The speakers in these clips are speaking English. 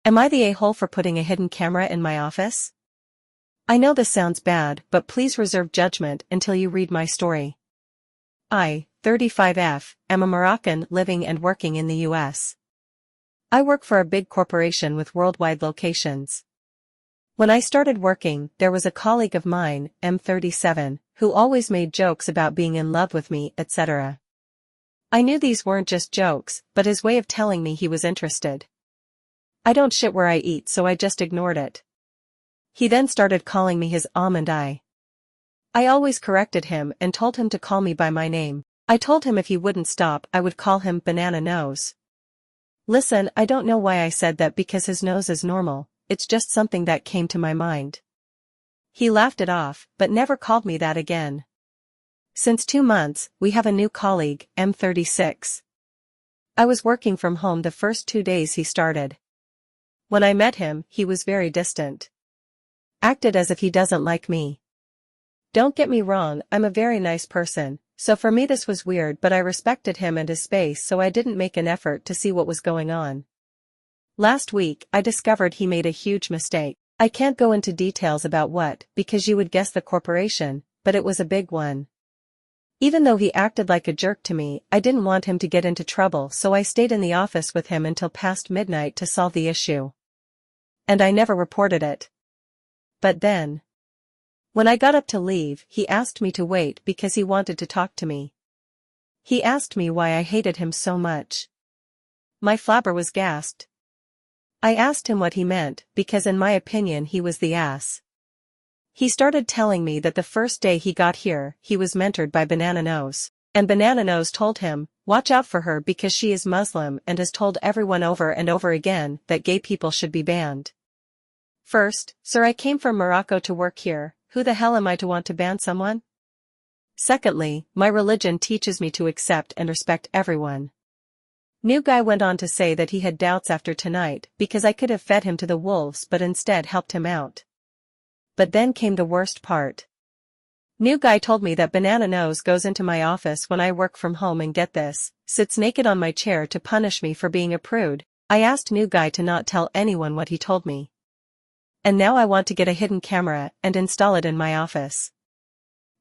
Am I the a-hole for putting a hidden camera in my office? I know this sounds bad, but please reserve judgment until you read my story. I, 35F, am a Moroccan living and working in the US. I work for a big corporation with worldwide locations. When I started working, there was a colleague of mine, M37, who always made jokes about being in love with me, etc. I knew these weren't just jokes, but his way of telling me he was interested. I don't shit where I eat, so I just ignored it. He then started calling me his almond eye. I always corrected him and told him to call me by my name. I told him if he wouldn't stop, I would call him banana nose. Listen, I don't know why I said that because his nose is normal, it's just something that came to my mind. He laughed it off, but never called me that again. Since 2 months, we have a new colleague, M36. I was working from home the first 2 days he started. When I met him, he was very distant. Acted as if he doesn't like me. Don't get me wrong, I'm a very nice person, so for me this was weird, but I respected him and his space, so I didn't make an effort to see what was going on. Last week, I discovered he made a huge mistake. I can't go into details about what, because you would guess the corporation, but it was a big one. Even though he acted like a jerk to me, I didn't want him to get into trouble, so I stayed in the office with him until past midnight to solve the issue. And I never reported it. But then, when I got up to leave, he asked me to wait because he wanted to talk to me. He asked me why I hated him so much. My flabber was gasped. I asked him what he meant, because in my opinion he was the ass. He started telling me that the first day he got here, he was mentored by Banana Nose. And Banana Nose told him, watch out for her because she is Muslim and has told everyone over and over again that gay people should be banned. First, sir, I came from Morocco to work here, who the hell am I to want to ban someone? Secondly, my religion teaches me to accept and respect everyone. New guy went on to say that he had doubts after tonight because I could have fed him to the wolves but instead helped him out. But then came the worst part. New guy told me that Banana Nose goes into my office when I work from home and get this, sits naked on my chair to punish me for being a prude. I asked new guy to not tell anyone what he told me. And now I want to get a hidden camera and install it in my office.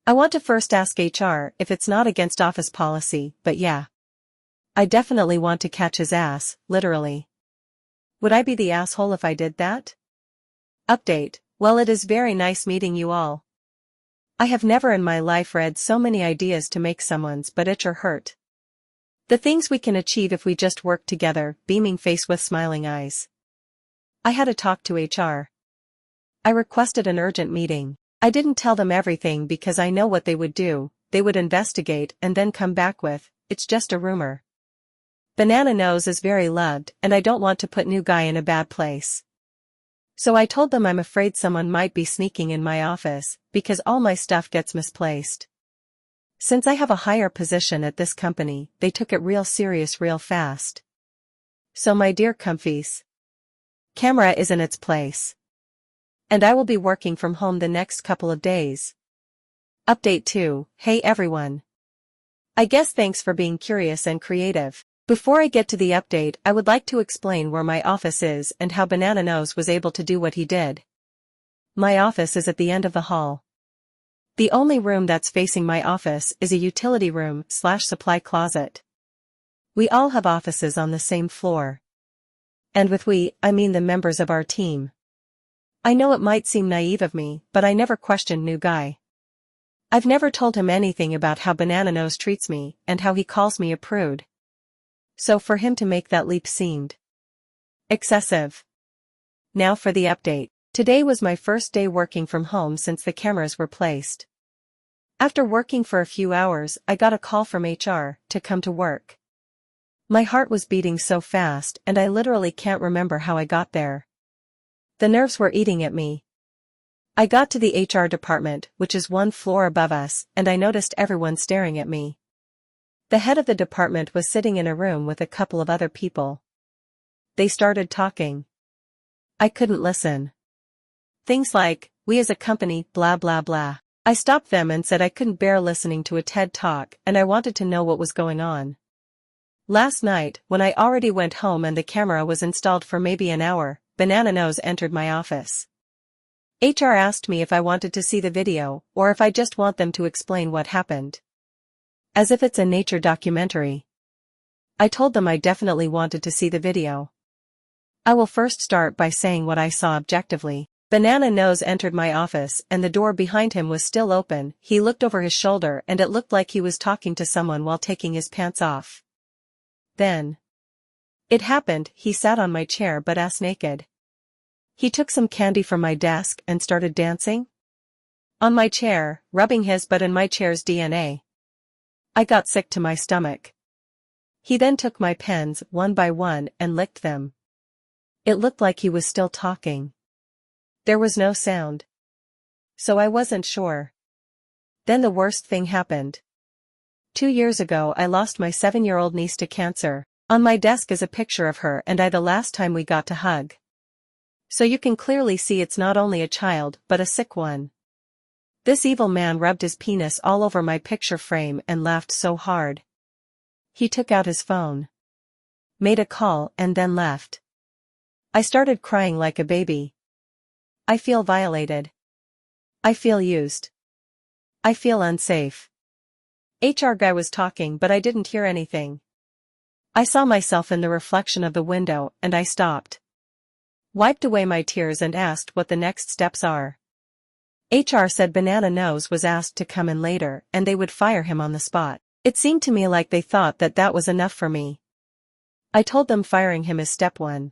I want to first ask HR if it's not against office policy, but yeah. I definitely want to catch his ass, literally. Would I be the asshole if I did that? Update. Well, it is very nice meeting you all. I have never in my life read so many ideas to make someone's butt itch or hurt. The things we can achieve if we just work together, beaming face with smiling eyes. I had a talk to HR. I requested an urgent meeting. I didn't tell them everything because I know what they would do. They would investigate and then come back with, it's just a rumor. Banana Nose is very loved and I don't want to put new guy in a bad place. So I told them I'm afraid someone might be sneaking in my office because all my stuff gets misplaced. Since I have a higher position at this company, they took it real serious real fast. So my dear comfies, camera is in its place. And I will be working from home the next couple of days. Update 2. Hey everyone. I guess thanks for being curious and creative. Before I get to the update, I would like to explain where my office is and how Banana Nose was able to do what he did. My office is at the end of the hall. The only room that's facing my office is a utility room / supply closet. We all have offices on the same floor. And with we, I mean the members of our team. I know it might seem naive of me, but I never questioned new guy. I've never told him anything about how Banana Nose treats me and how he calls me a prude. So for him to make that leap seemed excessive. Now for the update. Today was my first day working from home since the cameras were placed. After working for a few hours, I got a call from HR to come to work. My heart was beating so fast and I literally can't remember how I got there. The nerves were eating at me. I got to the HR department, which is 1 floor above us, and I noticed everyone staring at me. The head of the department was sitting in a room with a couple of other people. They started talking. I couldn't listen. Things like, we as a company, blah blah blah. I stopped them and said I couldn't bear listening to a TED talk and I wanted to know what was going on. Last night, when I already went home and the camera was installed for maybe an hour, Banana Nose entered my office. HR asked me if I wanted to see the video, or if I just want them to explain what happened. As if it's a nature documentary. I told them I definitely wanted to see the video. I will first start by saying what I saw objectively. Banana Nose entered my office and the door behind him was still open. He looked over his shoulder and it looked like he was talking to someone while taking his pants off. Then it happened. He sat on my chair butt-ass naked. He took some candy from my desk and started dancing on my chair, rubbing his butt in my chair's DNA. I got sick to my stomach. He then took my pens one by one and licked them. It looked like he was still talking. There was no sound. So I wasn't sure. Then the worst thing happened. 2 years ago I lost my 7-year-old niece to cancer. On my desk is a picture of her and I the last time we got to hug. So you can clearly see it's not only a child but a sick one. This evil man rubbed his penis all over my picture frame and laughed so hard. He took out his phone, made a call and then left. I started crying like a baby. I feel violated. I feel used. I feel unsafe. HR guy was talking but I didn't hear anything. I saw myself in the reflection of the window and I stopped. Wiped away my tears and asked what the next steps are. HR said Banana Nose was asked to come in later and they would fire him on the spot. It seemed to me like they thought that that was enough for me. I told them firing him is step 1.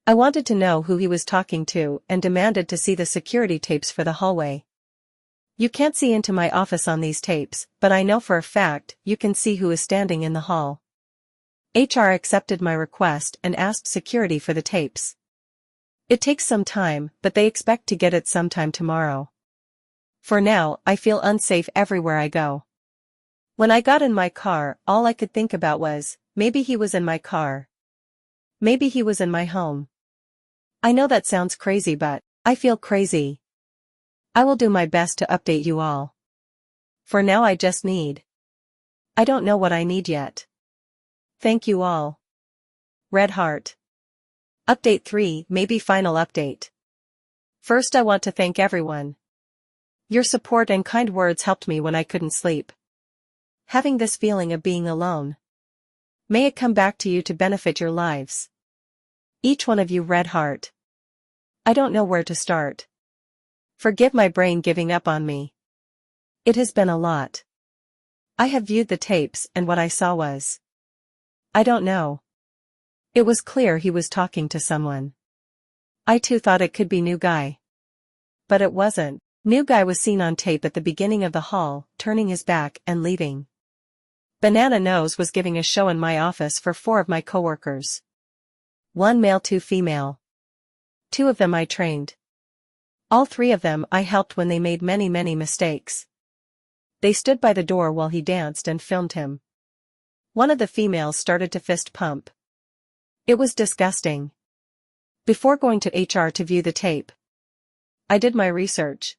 I wanted to know who he was talking to and demanded to see the security tapes for the hallway. You can't see into my office on these tapes, but I know for a fact you can see who is standing in the hall. HR accepted my request and asked security for the tapes. It takes some time, but they expect to get it sometime tomorrow. For now, I feel unsafe everywhere I go. When I got in my car, all I could think about was, maybe he was in my car. Maybe he was in my home. I know that sounds crazy but I feel crazy. I will do my best to update you all. For now I just need. I don't know what I need yet. Thank you all. Red Heart. Update 3, maybe final update. First I want to thank everyone. Your support and kind words helped me when I couldn't sleep. Having this feeling of being alone. May it come back to you to benefit your lives. Each one of you Red Heart. I don't know where to start. Forgive my brain giving up on me. It has been a lot. I have viewed the tapes and what I saw was. I don't know. It was clear he was talking to someone. I too thought it could be new guy. But it wasn't. New guy was seen on tape at the beginning of the hall, turning his back and leaving. Banana Nose was giving a show in my office for 4 of my coworkers. 1 male 2 female. 2 of them I trained. All 3 of them I helped when they made many mistakes. They stood by the door while he danced and filmed him. One of the females started to fist pump. It was disgusting. Before going to HR to view the tape, I did my research.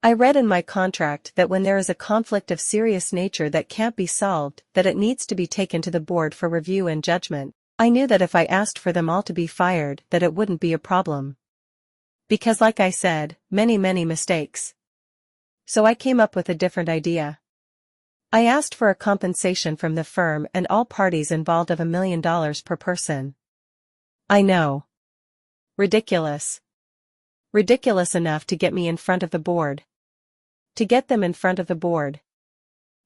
I read in my contract that when there is a conflict of serious nature that can't be solved, that it needs to be taken to the board for review and judgment. I knew that if I asked for them all to be fired, that it wouldn't be a problem. Because like I said, many mistakes. So I came up with a different idea. I asked for a compensation from the firm and all parties involved of $1 million per person. I know. Ridiculous. Ridiculous enough to get me in front of the board. To get them in front of the board.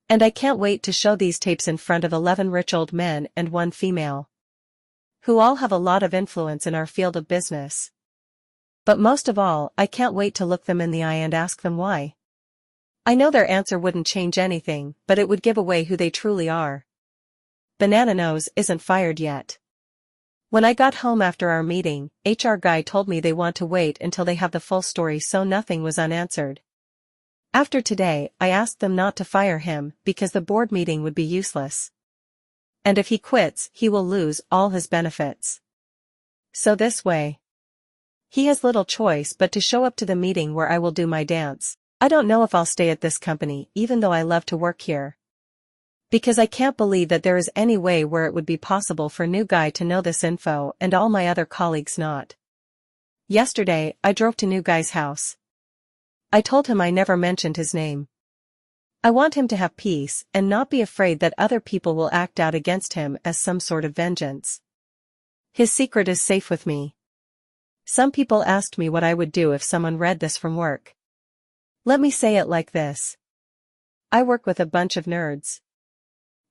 And I can't wait to show these tapes in front of 11 rich old men and 1 female. Who all have a lot of influence in our field of business. But most of all, I can't wait to look them in the eye and ask them why. I know their answer wouldn't change anything, but it would give away who they truly are. Banana Nose isn't fired yet. When I got home after our meeting, HR guy told me they want to wait until they have the full story so nothing was unanswered. After today, I asked them not to fire him because the board meeting would be useless. And if he quits, he will lose all his benefits. So this way, he has little choice but to show up to the meeting where I will do my dance. I don't know if I'll stay at this company even though I love to work here. Because I can't believe that there is any way where it would be possible for new guy to know this info and all my other colleagues not. Yesterday, I drove to new guy's house. I told him I never mentioned his name. I want him to have peace and not be afraid that other people will act out against him as some sort of vengeance. His secret is safe with me. Some people asked me what I would do if someone read this from work. Let me say it like this. I work with a bunch of nerds.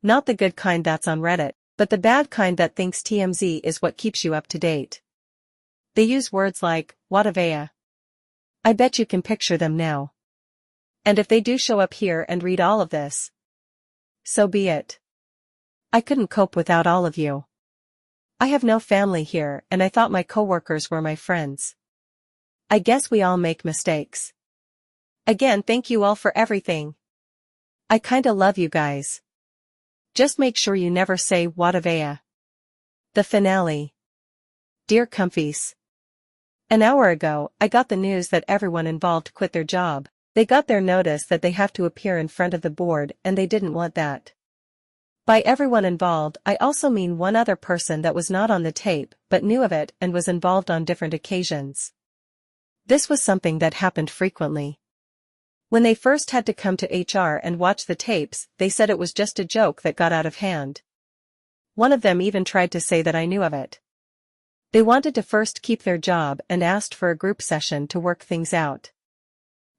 Not the good kind that's on Reddit, but the bad kind that thinks TMZ is what keeps you up to date. They use words like, what of AITA? I bet you can picture them now. And if they do show up here and read all of this, so be it. I couldn't cope without all of you. I have no family here and I thought my coworkers were my friends. I guess we all make mistakes. Again, thank you all for everything. I kinda love you guys. Just make sure you never say what of AITA. The finale. Dear Comfies. An hour ago, I got the news that everyone involved quit their job. They got their notice that they have to appear in front of the board and they didn't want that. By everyone involved, I also mean one other person that was not on the tape but knew of it and was involved on different occasions. This was something that happened frequently. When they first had to come to HR and watch the tapes, they said it was just a joke that got out of hand. One of them even tried to say that I knew of it. They wanted to first keep their job and asked for a group session to work things out.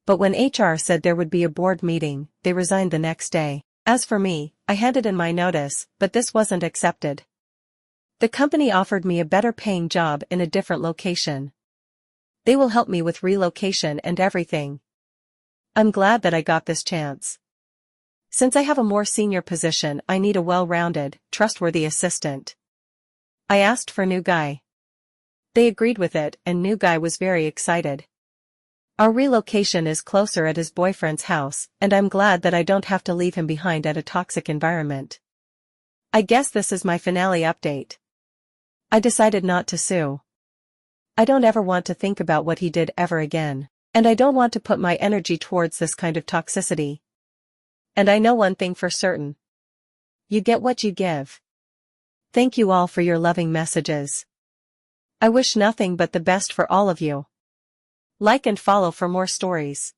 But when HR said there would be a board meeting, they resigned the next day. As for me, I handed in my notice, but this wasn't accepted. The company offered me a better paying job in a different location. They will help me with relocation and everything. I'm glad that I got this chance. Since I have a more senior position, I need a well-rounded, trustworthy assistant. I asked for new guy. They agreed with it and new guy was very excited. Our relocation is closer at his boyfriend's house, and I'm glad that I don't have to leave him behind at a toxic environment. I guess this is my finale update. I decided not to sue. I don't ever want to think about what he did ever again, and I don't want to put my energy towards this kind of toxicity. And I know one thing for certain. You get what you give. Thank you all for your loving messages. I wish nothing but the best for all of you. Like and follow for more stories.